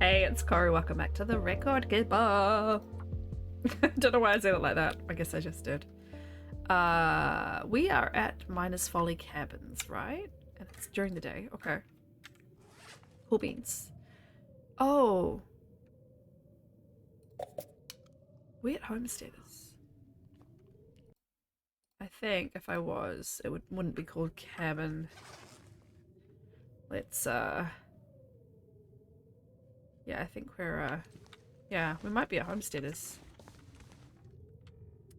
Hey, it's Corey. Welcome back to the Record Keeper. Don't know why I said it like that. I guess I just did. We are at Miners Folly Cabins, right? And it's during the day. Okay. Cool beans. Oh. We at Homesteaders. I think if I was, it wouldn't be called cabin. Let's, yeah, I think we're, yeah, we might be at Homesteaders.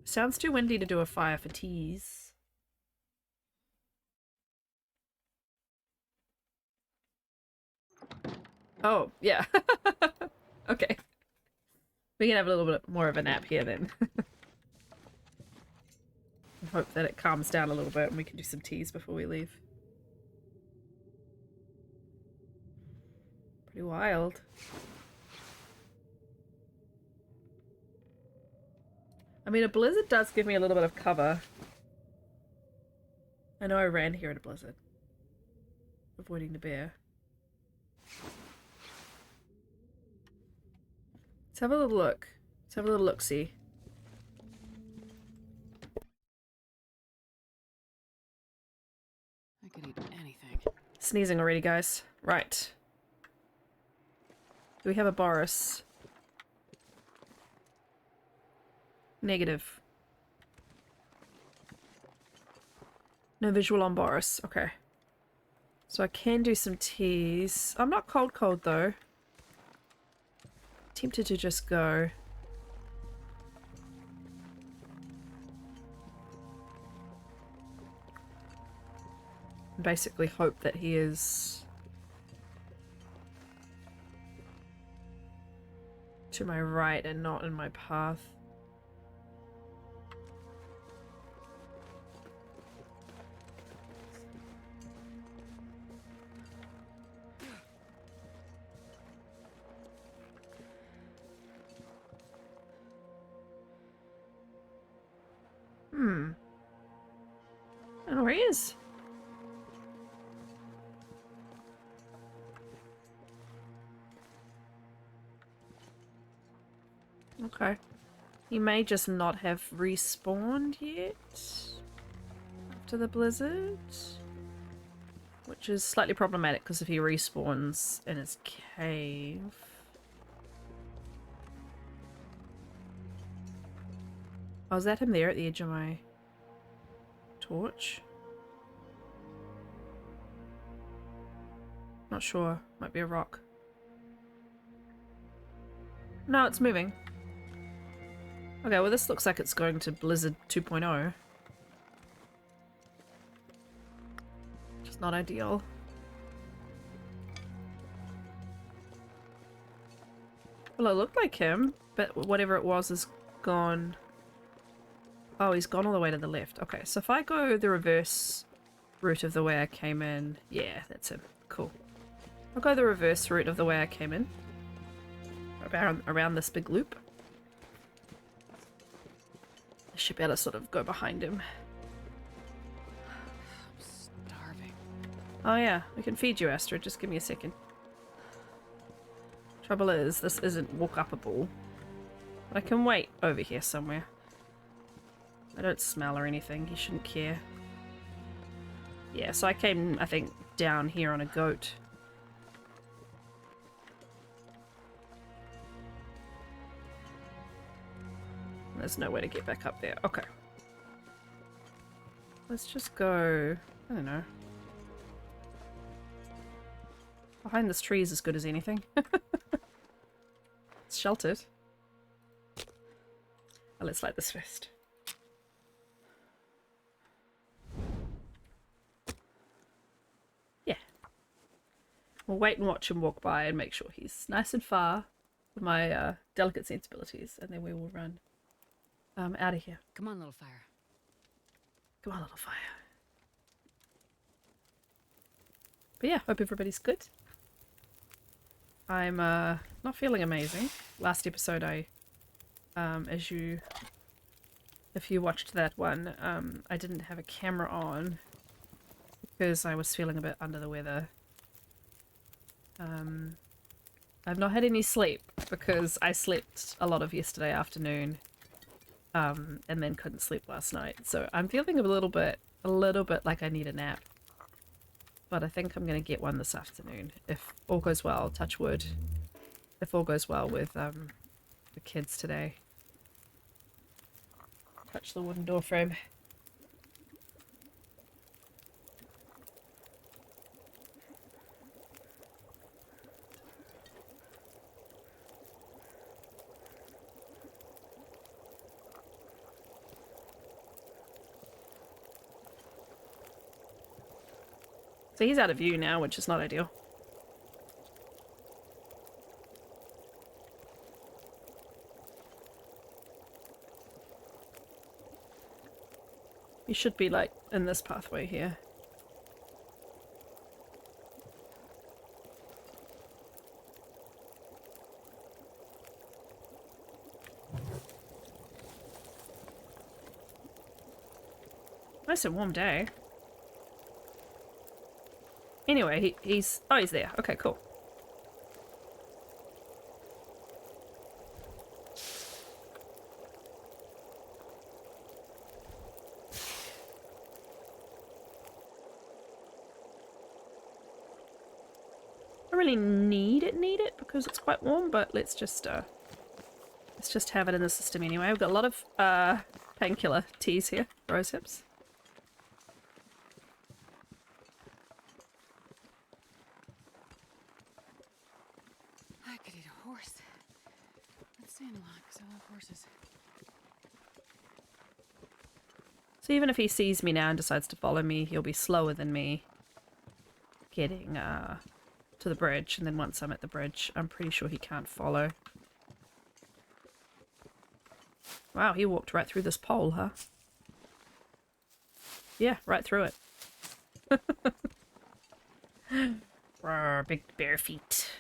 Sounds too windy to do a fire for teas. Oh, yeah. Okay. We can have a little bit more of a nap here then. Hope that it calms down a little bit and we can do some teas before we leave. Pretty wild. I mean, a blizzard does give me a little bit of cover. I know I ran here in a blizzard. Avoiding the bear. Let's have a little look. Let's have a little look-see. I could eat anything. Sneezing already, guys. Right. Do we have a Boris? Negative. No visual on Boris. Okay. So I can do some teas. I'm not cold though. Tempted to just go. Basically hope that he is to my right and not in my path. I don't know where he is. Okay. He may just not have respawned yet after the blizzard, which is slightly problematic because if he respawns in his cave... Oh, is that him there at the edge of my torch? Not sure. Might be a rock. No, it's moving. Okay, well this looks like it's going to Blizzard 2.0. Which is not ideal. Well, it looked like him, but whatever it was is gone. Oh, he's gone all the way to the left. Okay, so if I go the reverse route of the way I came in... Yeah, that's him. Cool. I'll go the reverse route of the way I came in. Around this big loop. I should be able to sort of go behind him. I'm starving. Oh yeah, we can feed you, Astrid. Just give me a second. Trouble is, this isn't walk-upable. But I can wait over here somewhere. I don't smell or anything. He shouldn't care. Yeah, so I came, I think, down here on a goat. There's no way to get back up there. Okay. Let's just go... I don't know. Behind this tree is as good as anything. It's sheltered. Oh, let's light this first. Yeah. We'll wait and watch him walk by and make sure he's nice and far with my delicate sensibilities, and then we will run out of here. Come on, little fire. Come on, little fire. But yeah, hope everybody's good. I'm not feeling amazing. Last episode I, if you watched that one, I didn't have a camera on because I was feeling a bit under the weather. I've not had any sleep because I slept a lot of yesterday afternoon, and then couldn't sleep last night. So I'm feeling a little bit like I need a nap. But I think I'm gonna get one this afternoon if all goes well. Touch wood. If all goes well with the kids today. Touch the wooden door frame. So he's out of view now, which is not ideal. He should be like in this pathway here. Nice and warm day. Anyway, he's... Oh, he's there. Okay, cool. I really need it because it's quite warm, but let's just have it in the system anyway. We've got a lot of painkiller teas here, rose hips. I could eat a horse. Let's stand a lot because I love horses. So even if he sees me now and decides to follow me, he'll be slower than me getting to the bridge, and then once I'm at the bridge, I'm pretty sure he can't follow. Wow, he walked right through this pole, huh? Yeah, right through it. Rawr, big bare feet.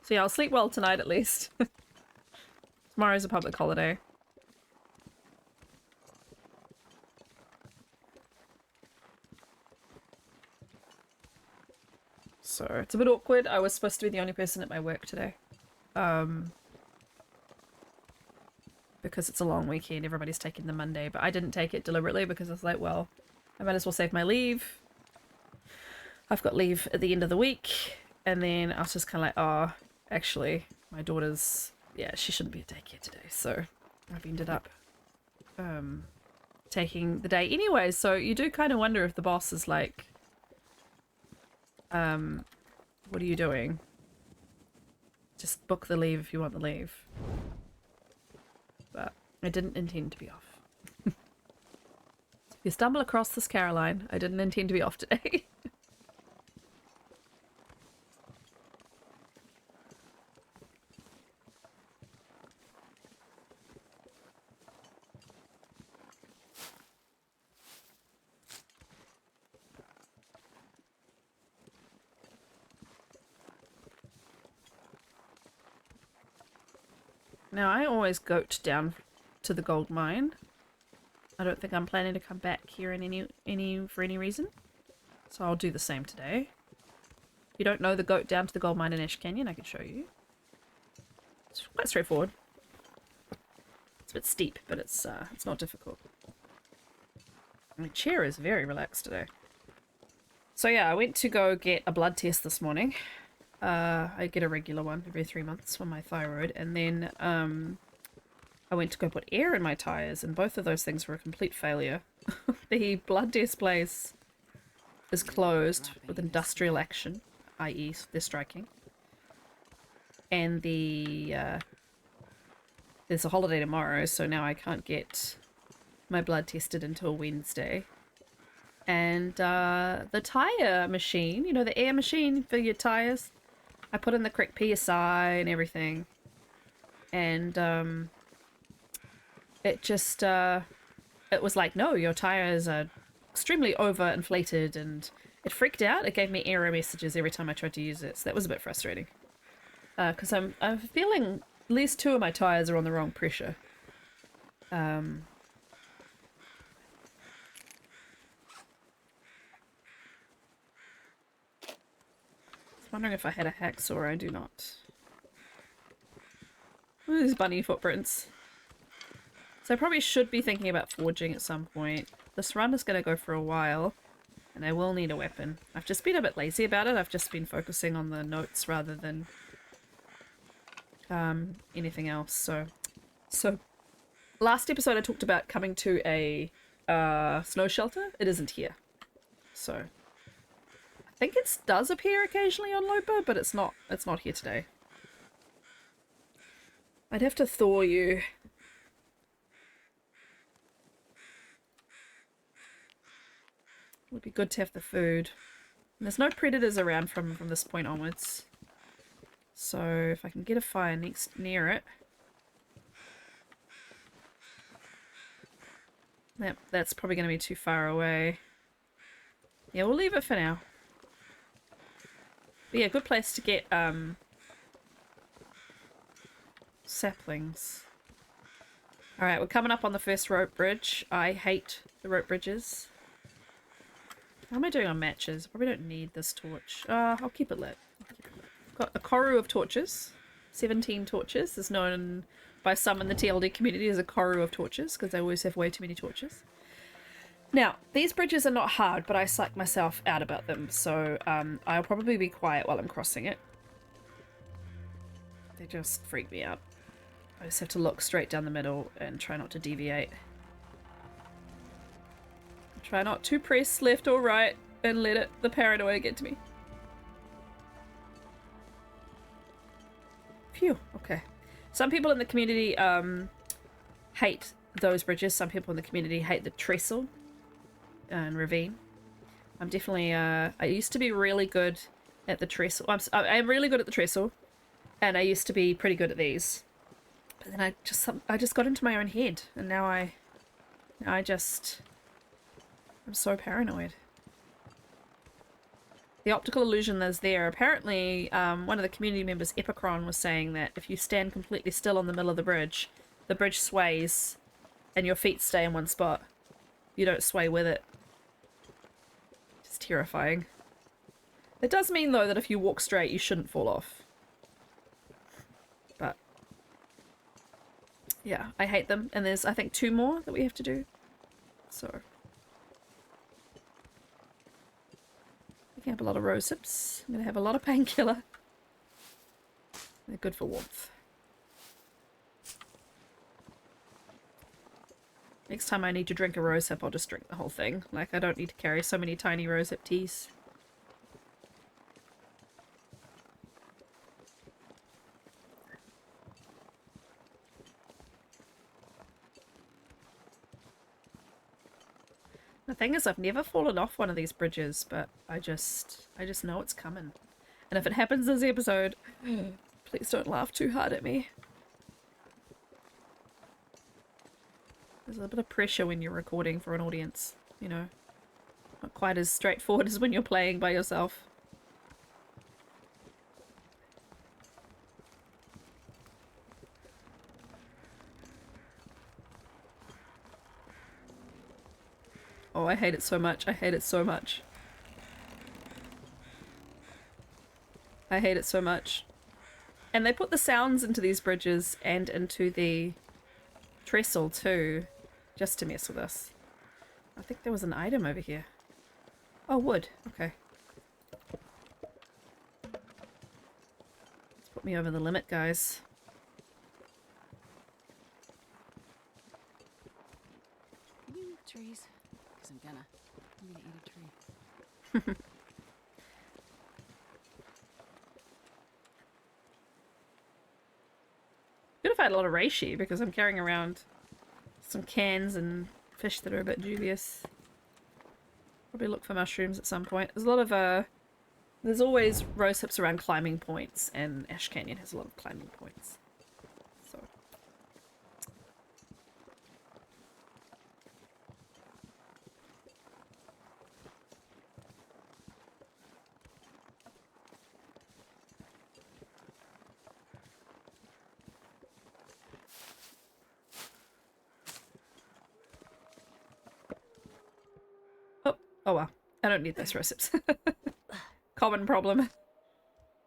So yeah, I'll sleep well tonight at least. Tomorrow's a public holiday. So it's a bit awkward. I was supposed to be the only person at my work today. Because it's a long weekend, everybody's taking the Monday, but I didn't take it deliberately because I was like, well, I might as well save my leave. I've got leave at the end of the week, and then I was just kind of like, oh, actually, my daughter's, yeah, she shouldn't be at daycare today, so I've ended up taking the day anyway. So you do kind of wonder if the boss is like, what are you doing? Just book the leave if you want the leave. But I didn't intend to be off. If you stumble across this, Caroline, I didn't intend to be off today. Now, I always goat down to the gold mine. I don't think I'm planning to come back here in for any reason. So I'll do the same today. If you don't know the goat down to the gold mine in Ash Canyon, I can show you. It's quite straightforward. It's a bit steep, but it's not difficult. My chair is very relaxed today. So yeah, I went to go get a blood test this morning. I get a regular one every 3 months for my thyroid, and then I went to go put air in my tires, and both of those things were a complete failure. The blood test place is closed with industrial action, i.e. they're striking, and there's a holiday tomorrow, so now I can't get my blood tested until Wednesday. And the tire machine, you know, the air machine for your tires, I put in the correct PSI and everything, and it just it was like, no, your tires are extremely overinflated, and it freaked out. It gave me error messages every time I tried to use it, so that was a bit frustrating. Because I'm feeling at least 2 of my tires are on the wrong pressure. wondering if I had a hacksaw. I do not. Ooh, there's bunny footprints. So I probably should be thinking about forging at some point. This run is going to go for a while, and I will need a weapon. I've just been a bit lazy about it. I've just been focusing on the notes rather than anything else. So last episode I talked about coming to a snow shelter. It isn't here. So I think it does appear occasionally on Lopa, but it's not here today. I'd have to thaw you. Would be good to have the food. And there's no predators around from this point onwards. So if I can get a fire near it. That's probably going to be too far away. Yeah, we'll leave it for now. But yeah, good place to get saplings. Alright, we're coming up on the first rope bridge. I hate the rope bridges. How am I doing on matches? I probably don't need this torch. I'll keep it lit. Got a koru of torches. 17 torches. Is known by some in the TLD community as a koru of torches, because they always have way too many torches. Now, these bridges are not hard, but I psych myself out about them, so I'll probably be quiet while I'm crossing it. They just freak me out. I just have to look straight down the middle and try not to deviate. Try not to press left or right and let the paranoia get to me. Phew, okay. Some people in the community hate those bridges. Some people in the community hate the trestle and ravine. I'm definitely, I used to be really good at the trestle. I'm really good at the trestle, and I used to be pretty good at these. But then I just got into my own head, and now I'm so paranoid. The optical illusion that's there. Apparently, one of the community members, Epicron, was saying that if you stand completely still in the middle of the bridge sways, and your feet stay in one spot. You don't sway with it. It's terrifying. It does mean, though, that if you walk straight, you shouldn't fall off. But yeah, I hate them. And there's, I think, 2 more that we have to do. So I have a lot of rose hips. I'm going to have a lot of painkiller. They're good for warmth. Next time I need to drink a rose hip, I'll just drink the whole thing. Like, I don't need to carry so many tiny rose hip teas. The thing is, I've never fallen off one of these bridges, but I just know it's coming. And if it happens this episode, please don't laugh too hard at me. There's a bit of pressure when you're recording for an audience, you know. Not quite as straightforward as when you're playing by yourself. Oh, I hate it so much. I hate it so much. I hate it so much. And they put the sounds into these bridges and into the trestle too, just to mess with us. I think there was an item over here. Oh, wood. Okay. Let's put me over the limit, guys. Can you move trees? Because I'm gonna eat a tree. Good if I had a lot of reishi, because I'm carrying around some cans and fish that are a bit dubious. Probably look for mushrooms at some point. There's a lot of there's always rose hips around climbing points, and Ash Canyon has a lot of climbing points. So oh well. I don't need those rose hips. Common problem.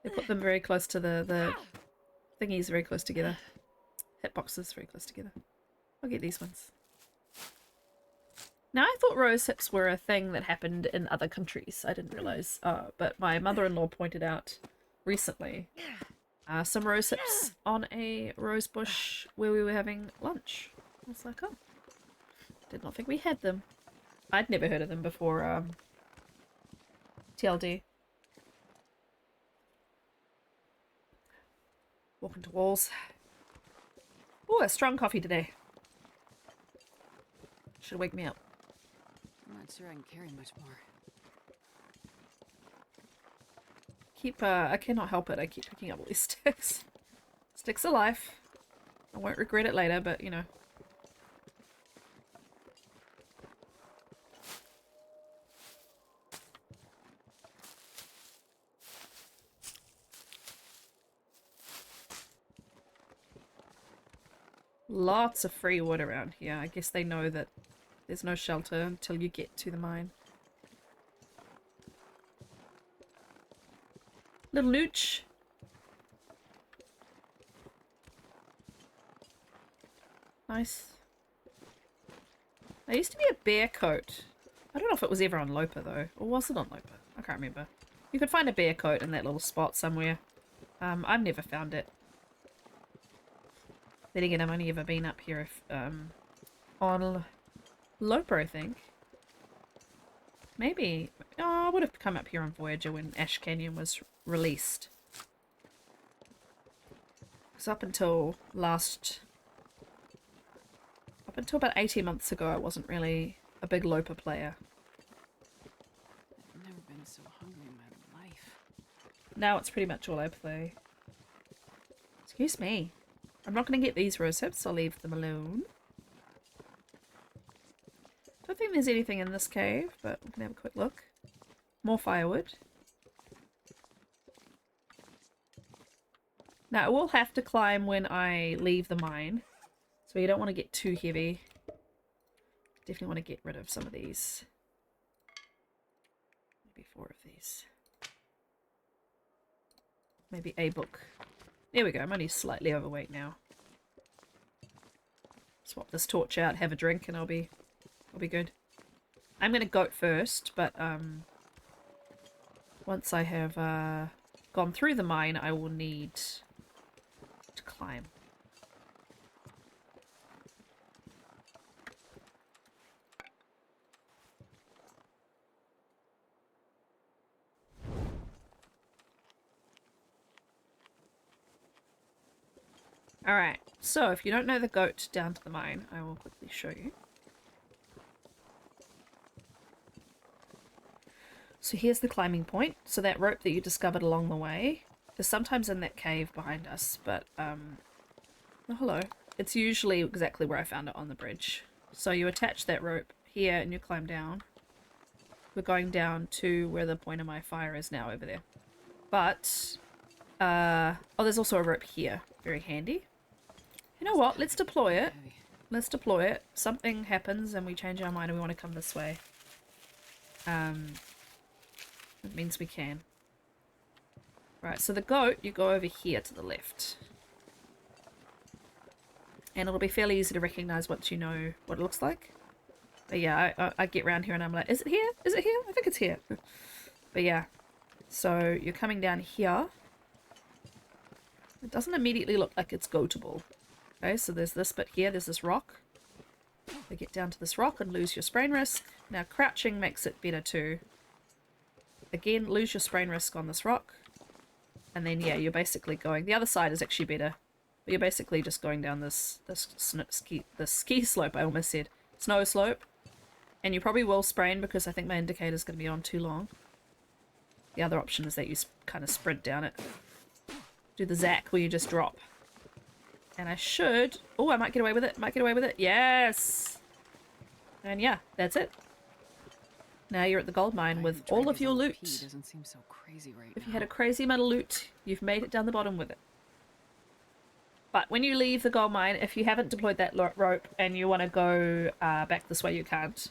They put them very close to the thingies, very close together. Hitboxes very close together. I'll get these ones. Now, I thought rose hips were a thing that happened in other countries. I didn't realise. But my mother-in-law pointed out recently some rose hips on a rose bush where we were having lunch. I was like, oh, did not think we had them. I'd never heard of them before TLD. Walking to walls. Oh, a strong coffee today. Should wake me up. I'm not sure I can carry much more. I cannot help it. I keep picking up all these sticks. Sticks are life. I won't regret it later, but you know. Lots of free wood around here. I guess they know that there's no shelter until you get to the mine. Little nooch. Nice. There used to be a bear coat. I don't know if it was ever on Lopa though. Or was it on Lopa? I can't remember. You could find a bear coat in that little spot somewhere. I've never found it. Then again, I've only ever been up here if, on Lopa, I think. Maybe. Oh, I would have come up here on Voyager when Ash Canyon was released. Because up until about 18 months ago, I wasn't really a big Lopa player. I've never been so hungry in my life. Now it's pretty much all I play. Excuse me. I'm not going to get these rose hips. I'll leave them alone. Don't think there's anything in this cave, but we can have a quick look. More firewood. Now, I will have to climb when I leave the mine, so you don't want to get too heavy. Definitely want to get rid of some of these. Maybe 4 of these. Maybe a book. There we go, I'm only slightly overweight now. Swap this torch out, have a drink, and I'll be good. I'm gonna goat first, but once I have gone through the mine, I will need to climb. Alright, so if you don't know the goat down to the mine, I will quickly show you. So here's the climbing point. So that rope that you discovered along the way is sometimes in that cave behind us, but, oh, hello. It's usually exactly where I found it on the bridge. So you attach that rope here and you climb down. We're going down to where the point of my fire is now over there. But, oh, there's also a rope here. Very handy. You know what? Let's deploy it. Heavy. Let's deploy it. Something happens and we change our mind and we want to come this way. It means we can. Right, so the goat, you go over here to the left. And it'll be fairly easy to recognize once you know what it looks like. But yeah, I get around here and I'm like, is it here? Is it here? I think it's here. But yeah. So you're coming down here. It doesn't immediately look like it's goatable. Okay, so there's this bit here, there's this rock. You get down to this rock and lose your sprain risk. Now crouching makes it better too. Again, lose your sprain risk on this rock. And then yeah, you're basically going, the other side is actually better. But you're basically just going down this ski slope, I almost said. Snow slope. And you probably will sprain because I think my indicator's going to be on too long. The other option is that you kind of sprint down it. Do the Zack where you just drop. And I should... Oh, I might get away with it. Might get away with it. Yes! And yeah, that's it. Now you're at the gold mine with all of your loot. Doesn't seem so crazy right If now. you had a crazy amount of loot, you've made it down the bottom with it. But when you leave the gold mine, if you haven't deployed that rope and you want to go back this way, you can't.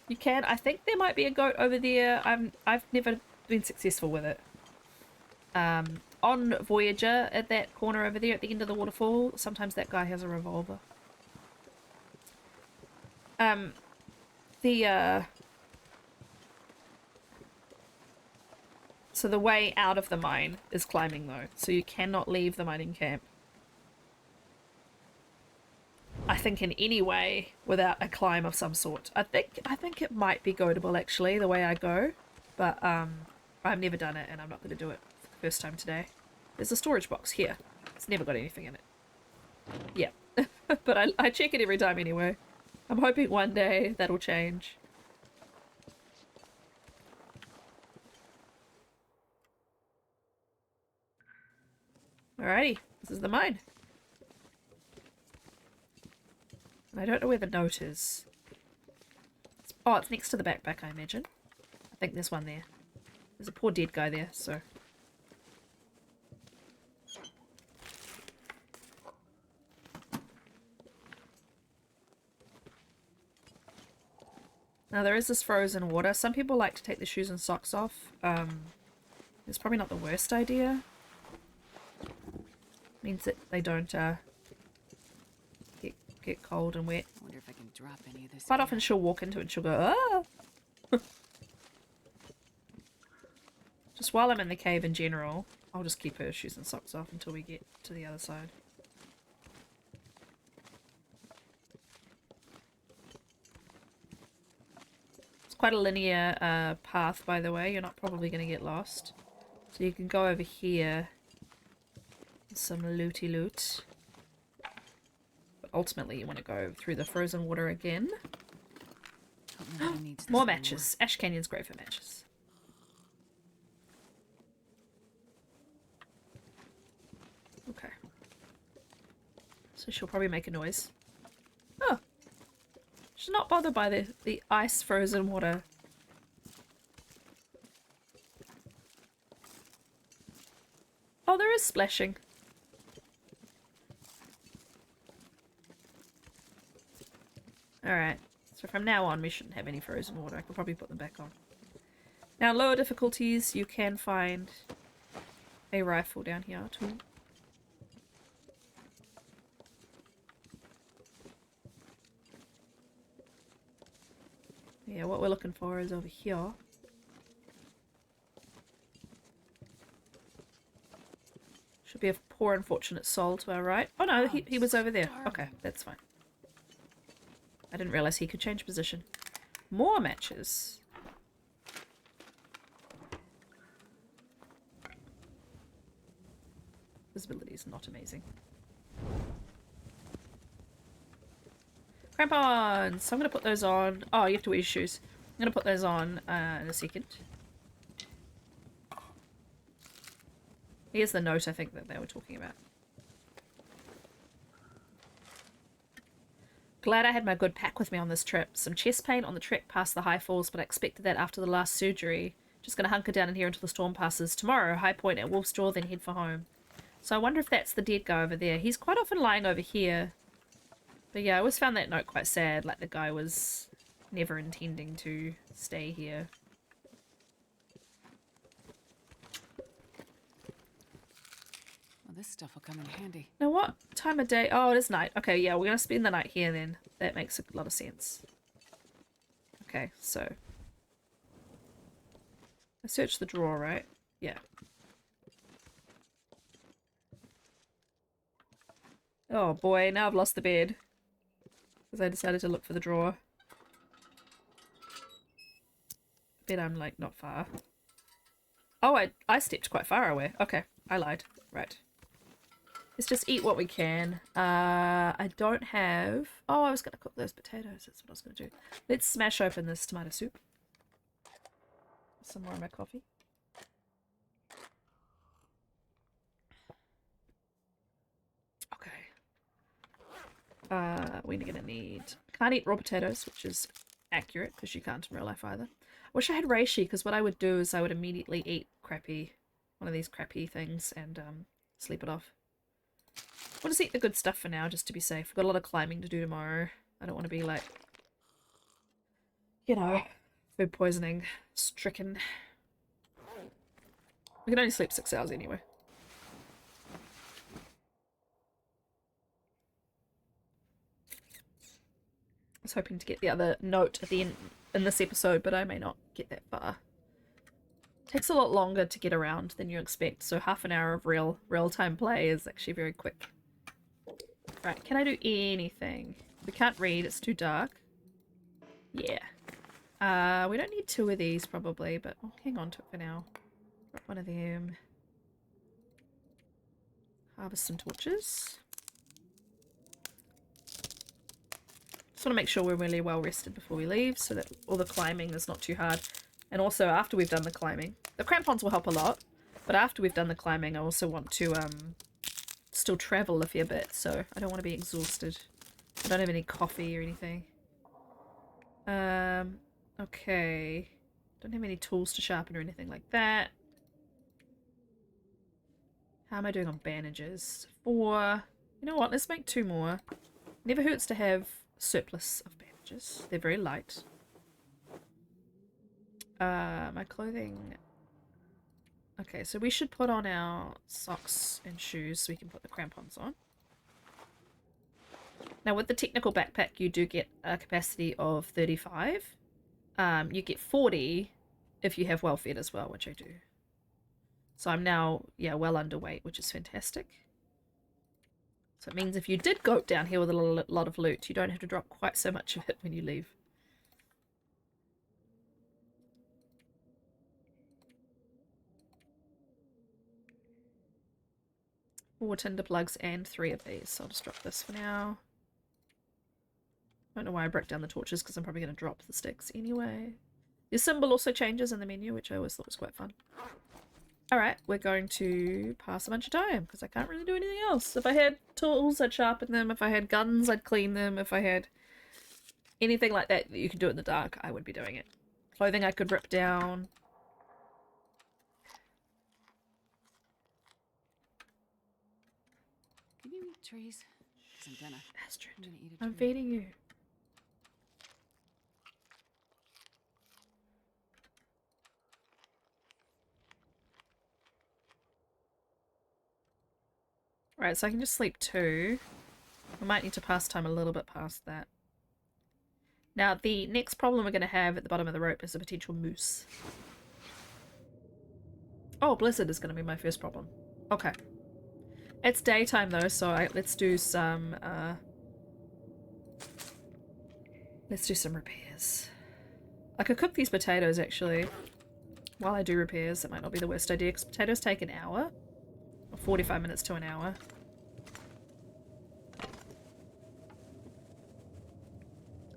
You can. I think there might be a goat over there. I've never been successful with it. on Voyager at that corner over there at the end of the waterfall, sometimes that guy has a revolver. So the way out of the mine is climbing though, so you cannot leave the mining camp, I think, in any way without a climb of some sort. I think it might be goatable actually, the way I go, but I've never done it and I'm not going to do it for the first time today. There's a storage box here. It's never got anything in it. Yeah, but I check it every time anyway. I'm hoping one day that'll change. Alrighty, this is the mine. And I don't know where the note is. Oh, it's next to the backpack, I imagine. I think there's one there. There's a poor dead guy there, so... Now there is this frozen water. Some people like to take their shoes and socks off. It's probably not the worst idea. Means that they don't get cold and wet. I wonder if I can drop any of this. Quite often she'll walk into it and she'll go, ah! Just while I'm in the cave in general, I'll just keep her shoes and socks off until we get to the other side. Quite a linear path, by the way. You're not probably going to get lost. So you can go over here. Some looty loot. But ultimately you want to go through the frozen water again. More matches. Ash Canyon's great for matches. Okay. So she'll probably make a noise. Oh! She's not bothered by the ice frozen water. Oh, there is splashing. Alright, so from now on we shouldn't have any frozen water. I could probably put them back on. Now, lower difficulties, you can find a rifle down here too. Yeah, what we're looking for is over here. Should be a poor unfortunate soul to our right. Oh no, he was over there. Okay, that's fine. I didn't realise he could change position. More matches. Visibility is not amazing. Crampons! So I'm going to put those on. Oh, you have to wear your shoes. I'm going to put those on in a second. Here's the note I think that they were talking about. Glad I had my good pack with me on this trip. Some chest pain on the trek past the high falls, but I expected that after the last surgery. Just going to hunker down in here until the storm passes. Tomorrow, high point at Wolf's Jaw, then head for home. So I wonder if that's the dead guy over there. He's quite often lying over here. But yeah, I always found that note quite sad, like the guy was never intending to stay here. Well, this stuff will come in handy. Now what time of day? Oh, it is night. Okay, yeah, we're going to spend the night here then. That makes a lot of sense. Okay, so... I searched the drawer, right? Yeah. Oh boy, now I've lost the bed. Because I decided to look for the drawer. Bet I'm, like, not far. Oh, I stepped quite far away. Okay, I lied. Right. Let's just eat what we can. I don't have... Oh, I was going to cook those potatoes. That's what I was going to do. Let's smash open this tomato soup. Some more of my coffee. We're gonna need... Can't eat raw potatoes, which is accurate, because you can't in real life either. I wish I had reishi, because what I would do is I would immediately eat one of these crappy things, and sleep it off. We'll just eat the good stuff for now, just to be safe. We've got a lot of climbing to do tomorrow. I don't want to be, like, you know, food poisoning stricken. We can only sleep 6 hours anyway. was hoping to get the other note at the end in this episode, but I may not get that far. Takes a lot longer to get around than you expect, so half an hour of real-time play is actually very quick. Right, can I do anything? We can't read, it's too dark. Yeah. We don't need 2 of these probably, but I'll hang on to it for now. Got one of them. Harvest some torches. Just want to make sure we're really well rested before we leave so that all the climbing is not too hard. And also after we've done the climbing. The crampons will help a lot, but after we've done the climbing I also want to still travel a fair bit, so I don't want to be exhausted. I don't have any coffee or anything. Okay. Don't have any tools to sharpen or anything like that. How am I doing on bandages? 4. You know what? Let's make 2 more. Never hurts to have surplus of bandages. They're very light. My clothing... Okay, so we should put on our socks and shoes so we can put the crampons on. Now with the technical backpack you do get a capacity of 35. You get 40 if you have well fed as well, which I do. So I'm now, yeah, well underweight, which is fantastic. So it means if you did go down here with a lot of loot, you don't have to drop quite so much of it when you leave. Four tinder plugs and 3 of these. So I'll just drop this for now. I don't know why I broke down the torches because I'm probably going to drop the sticks anyway. Your symbol also changes in the menu, which I always thought was quite fun. Alright, we're going to pass a bunch of time because I can't really do anything else. If I had tools, I'd sharpen them. If I had guns, I'd clean them. If I had anything like that that you could do in the dark, I would be doing it. Clothing I could rip down. Can you eat trees? 'Cause I'm gonna. Astrid, I'm gonna eat a I'm tree. feeding you. Right, so I can just sleep 2. I might need to pass time a little bit past that. Now, the next problem we're going to have at the bottom of the rope is a potential moose. Oh, blizzard is going to be my first problem. Okay. It's daytime though, so let's do some repairs. I could cook these potatoes actually while I do repairs. It might not be the worst idea because potatoes take an hour. Or 45 minutes to an hour.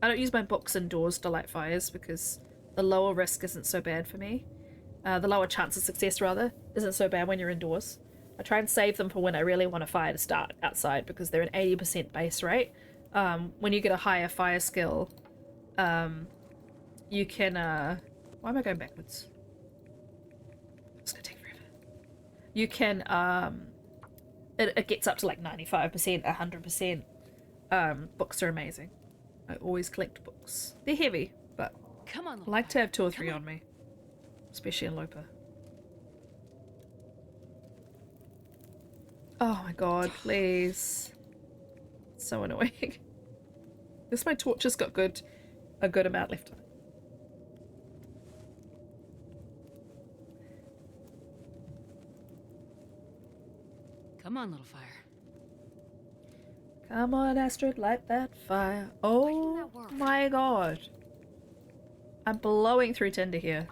I don't use my books indoors to light fires because the lower risk isn't so bad for me. The lower chance of success, rather, isn't so bad when you're indoors. I try and save them for when I really want a fire to start outside because they're an 80% base rate. When you get a higher fire skill, you can... Why am I going backwards? It's gonna take forever. You can... It gets up to like 95%, 100%. Books are amazing. I always collect books. They're heavy, but Come on, I like to have 2 or 3 on me. Especially in Lopa. Oh my god, please. It's so annoying. At least my torch has got a good amount left on it. Come on, little fire. Come on, Astrid, light that fire. didn't Oh that work? my god. I'm blowing through tinder here.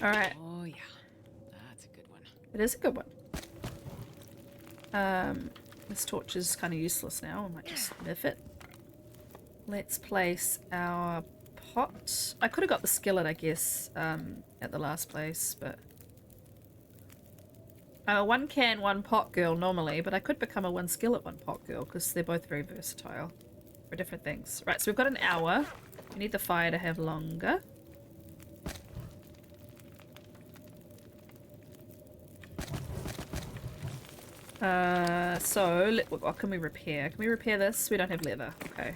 Alright. Oh yeah, that's a good one. It is a good one. This torch is kind of useless now. I might just miff it. Let's place our pot. I could have got the skillet, I guess, at the last place, but... I'm a 1 can, 1 pot girl normally, but I could become a 1 skillet, 1 pot girl, because they're both very versatile for different things. Right, so we've got an hour. We need the fire to have longer. So, what can we repair? Can we repair this? We don't have leather. Okay.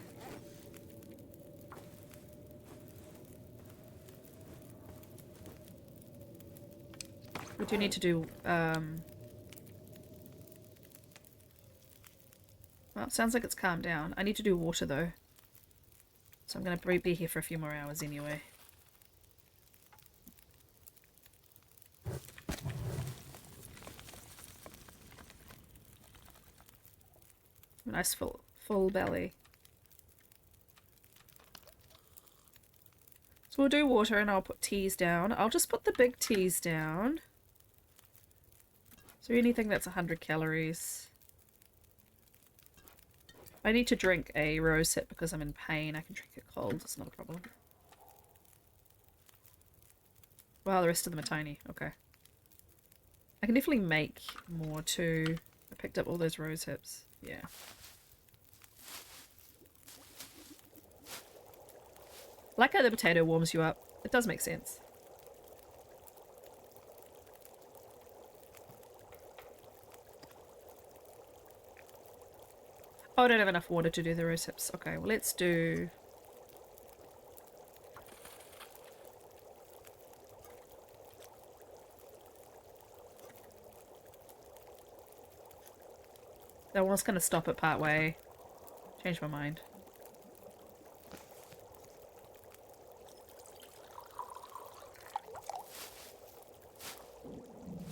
We do need to do, well, it sounds like it's calmed down. I need to do water, though. So I'm gonna be here for a few more hours anyway. Nice full belly. So we'll do water and I'll put teas down. I'll just put the big teas down. So anything that's 100 calories. I need to drink a rosehip because I'm in pain. I can drink it cold. It's not a problem. Wow, the rest of them are tiny. Okay. I can definitely make more too. I picked up all those rosehips. Yeah. Like how the potato warms you up. It does make sense. Oh, I don't have enough water to do the rosehips. Okay, well let's do... I was going to stop it part way. Changed my mind.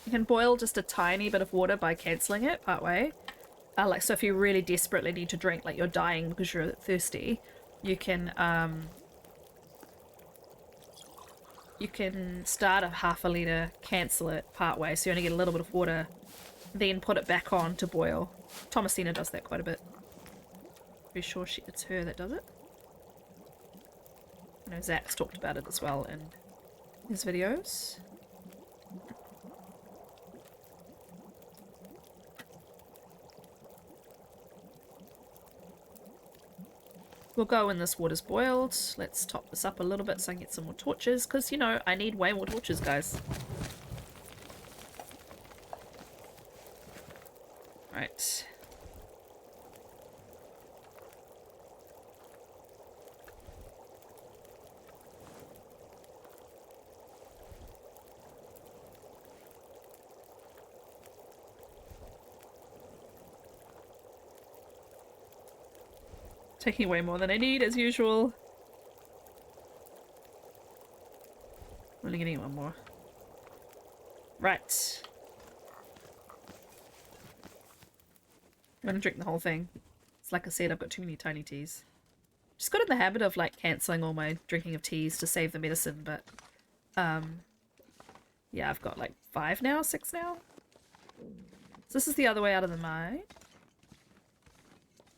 You can boil just a tiny bit of water by cancelling it part way. Like, so if you really desperately need to drink, like you're dying because you're thirsty, you can start a half a litre, cancel it part way, so you only get a little bit of water, then put it back on to boil. Thomasina does that quite a bit. Pretty sure it's her that does it. I know Zach's talked about it as well in his videos. We'll go when this water's boiled. Let's top this up a little bit so I can get some more torches, because, you know, I need way more torches, guys. Right. Taking way more than I need, as usual. I'm only getting one more. Right. I'm gonna drink the whole thing. It's like I said, I've got too many tiny teas. Just got in the habit of, like, cancelling all my drinking of teas to save the medicine, but, yeah, I've got, like, 5 now, 6 now. So this is the other way out of the mine.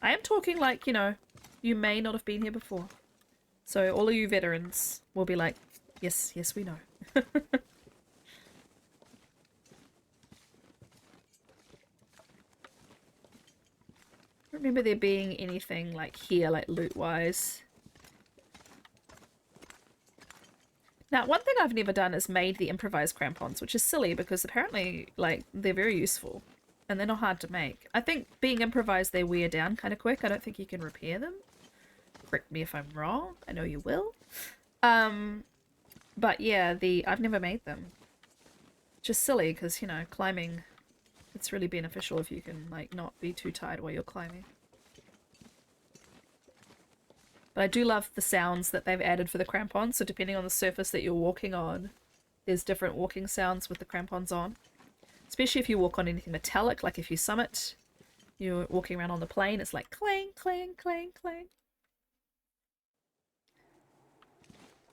I am talking like, you know, you may not have been here before. So all of you veterans will be like, yes, yes, we know. I don't remember there being anything like here, like loot-wise. Now, one thing I've never done is made the improvised crampons, which is silly because apparently, like, they're very useful. And they're not hard to make. I think being improvised, they wear down kind of quick. I don't think you can repair them. Correct me if I'm wrong. I know you will. But yeah, I've never made them. Just silly because, you know, climbing, it's really beneficial if you can, like, not be too tired while you're climbing. But I do love the sounds that they've added for the crampons. So depending on the surface that you're walking on, there's different walking sounds with the crampons on. Especially if you walk on anything metallic, like if you summit, you're walking around on the plane, it's like clang, clang, clang, clang.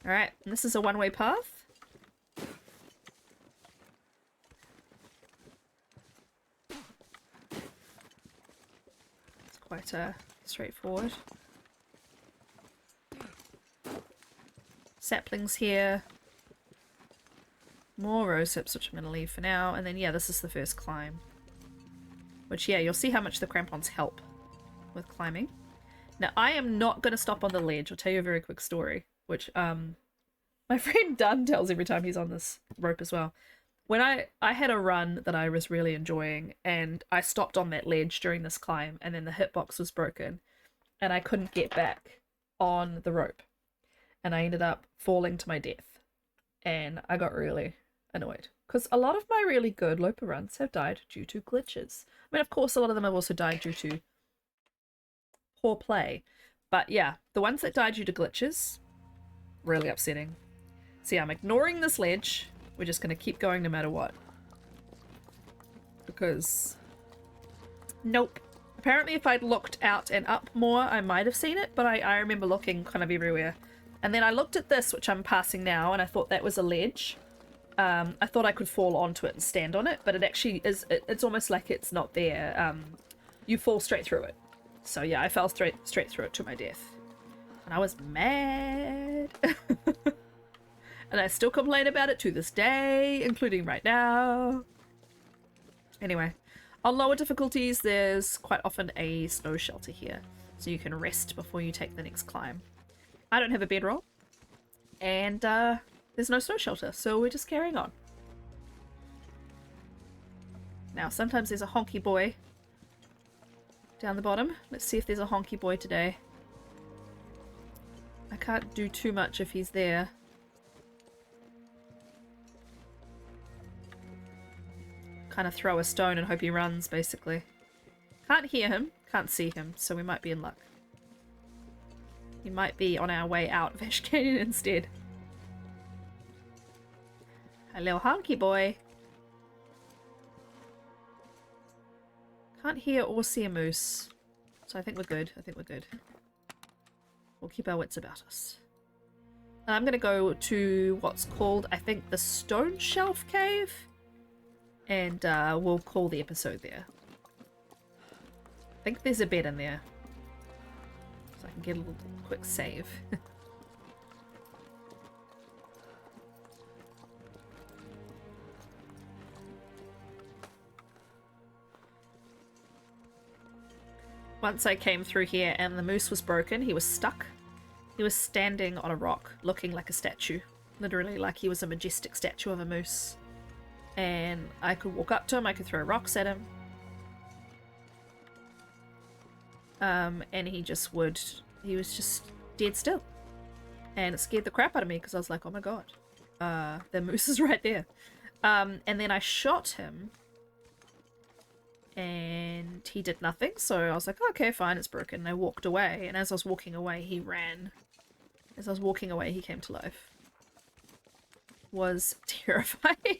Alright, and this is a one-way path. It's quite straightforward. Saplings here. More rosehips, which I'm going to leave for now. And then, yeah, this is the first climb. Which, yeah, you'll see how much the crampons help with climbing. Now, I am not going to stop on the ledge. I'll tell you a very quick story, which my friend Dunn tells every time he's on this rope as well. when I had a run that I was really enjoying, and I stopped on that ledge during this climb, and then the hitbox was broken, and I couldn't get back on the rope, and I ended up falling to my death, and I got really annoyed because a lot of my really good Lopa runs have died due to glitches. I mean, of course, a lot of them have also died due to poor play, but yeah, the ones that died due to glitches, really upsetting. See, I'm ignoring this ledge. We're just going to keep going no matter what. Because... nope. Apparently if I'd looked out and up more, I might have seen it, but I remember looking kind of everywhere. And then I looked at this, which I'm passing now, and I thought that was a ledge. I thought I could fall onto it and stand on it, but it actually is... it's almost like it's not there. You fall straight through it. So yeah, I fell straight through it to my death. And I was mad. And I still complain about it to this day, including right now. Anyway, on lower difficulties, there's quite often a snow shelter here, so you can rest before you take the next climb. I don't have a bedroll, and there's no snow shelter, so we're just carrying on. Now, sometimes there's a honky boy down the bottom. Let's see if there's a honky boy today. I can't do too much if he's there. Kind of throw a stone and hope he runs, basically. Can't hear him, can't see him, so we might be in luck. He might be on our way out of Ash Canyon instead. Hello, honky boy. Can't hear or see a moose, so I think we're good. I think we're good. We'll keep our wits about us. I'm gonna go to what's called, I think, the Stone Shelf Cave. And we'll call the episode there. I think there's a bed in there. So I can get a little quick save. Once I came through here and the moose was broken, he was stuck. He was standing on a rock, looking like a statue. Literally like he was a majestic statue of a moose. And I could walk up to him, I could throw rocks at him. And he was just dead still. And it scared the crap out of me because I was like, oh my god. The moose is right there. And then I shot him. And he did nothing, so I was like, oh, okay, fine, it's broken. And I walked away, and as I was walking away, he ran. As I was walking away, he came to life. Was terrifying.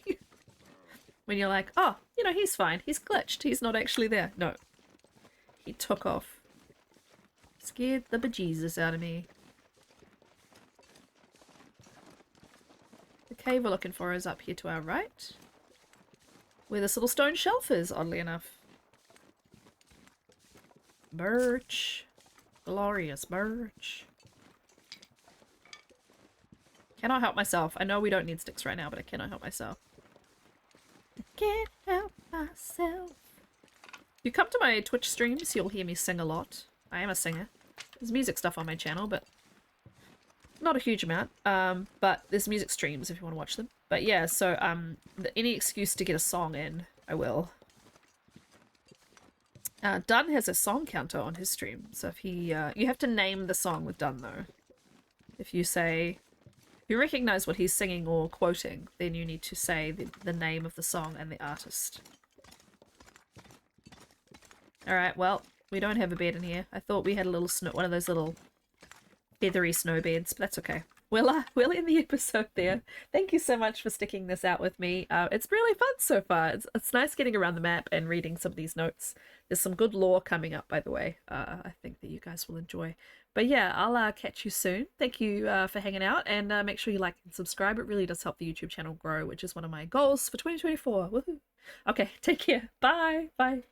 When you're like, oh, you know, he's fine. He's glitched. He's not actually there. No. He took off. Scared the bejesus out of me. The cave we're looking for is up here to our right. Where this little stone shelf is, oddly enough. Birch. Glorious birch. Cannot help myself. I know we don't need sticks right now, but I cannot help myself. I can't help myself. If you come to my Twitch streams, you'll hear me sing a lot. I am a singer. There's music stuff on my channel, but not a huge amount. But there's music streams if you want to watch them. But yeah, so any excuse to get a song in, I will. Dunn has a song counter on his stream, so if he you have to name the song with Dunn though. If you say, if you recognize what he's singing or quoting, then you need to say the name of the song and the artist. Alright, well, we don't have a bed in here. I thought we had a little one of those little feathery snow beds, but that's okay. We'll end the episode there. Thank you so much for sticking this out with me. It's really fun so far. It's nice getting around the map and reading some of these notes. There's some good lore coming up, by the way. I think that you guys will enjoy. But yeah, I'll catch you soon. Thank you for hanging out, and make sure you like and subscribe. It really does help the YouTube channel grow, which is one of my goals for 2024. Woohoo! Okay, take care. Bye. Bye.